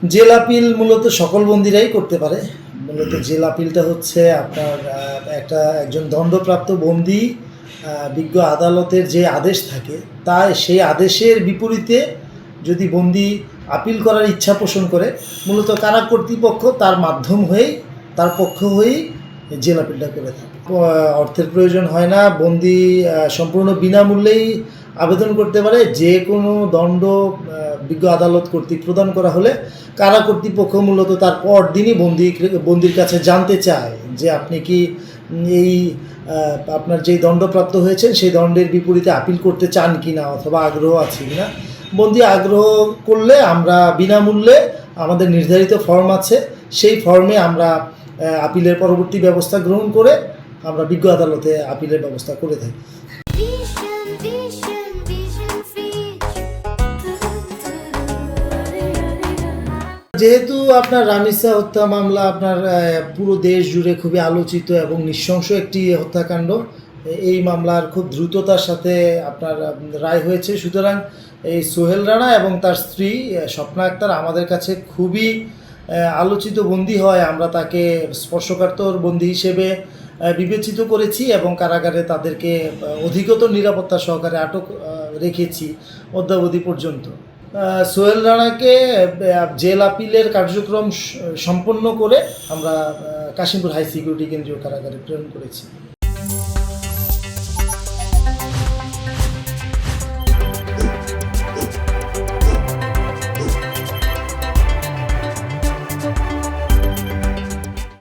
Jail appeal মূলত সকল বন্দীরাই করতে পারে। মূলত জেল আপিলটা হচ্ছে আপনার একজন দণ্ডপ্রাপ্ত বন্দী বিজ্ঞ আদালতের যে আদেশ থাকে সেই আদেশের বিপরীতে যদি বন্দী আপিল করার ইচ্ছা পোষণ করে, মূলত কারা কর্তৃপক্ষ তার মাধ্যম হয়েই, তার পক্ষ হয়েই জেল আপিলটা করে থাকে। অর্থের প্রয়োজন হয় না, বন্দী সম্পূর্ণ বিনামূল্যেই আবেদন করতে পারে। যে কোনো দণ্ড বিজ্ঞ আদালত কর্তৃক প্রদান করা হলে কারা কর্তৃপক্ষ মূলত তার পরদিনই বন্দির কাছে জানতে চায় যে আপনি কি এই আপনার যেই দণ্ডপ্রাপ্ত হয়েছেন সেই দণ্ডের বিপরীতে আপিল করতে চান কি না, অথবা আগ্রহ আছে কি না। বন্দি আগ্রহ করলে আমরা বিনামূল্যে, আমাদের নির্ধারিত ফর্ম আছে, সেই ফর্মে আমরা আপিলের পরবর্তী ব্যবস্থা গ্রহণ করে আমরা বিজ্ঞ আদালতে আপিলের ব্যবস্থা করে থাকি। যেহেতু আপনার রামিসা হত্যা মামলা আপনার পুরো দেশ জুড়ে খুবই আলোচিত এবং নৃশংস একটি হত্যাকাণ্ড, এই মামলার খুব দ্রুততার সাথে আপনার রায় হয়েছে। সুতরাং এই সোহেল রানা এবং তার স্ত্রী স্বপ্না আক্তার আমাদের কাছে খুবই আলোচিত বন্দী হয়। আমরা তাকে স্পর্শকাতর বন্দী হিসেবে বিবেচিত করেছি এবং কারাগারে তাদেরকে অধিকতর নিরাপত্তা সহকারে আটক রেখেছি অদ্যাবধি পর্যন্ত। সোহেল রানাকে জেল আপিলের কার্যক্রম সম্পন্ন করে আমরা কাশিমপুর হাই সিকিউরিটি কেন্দ্রীয় কারাগারে প্রেরণ করেছি।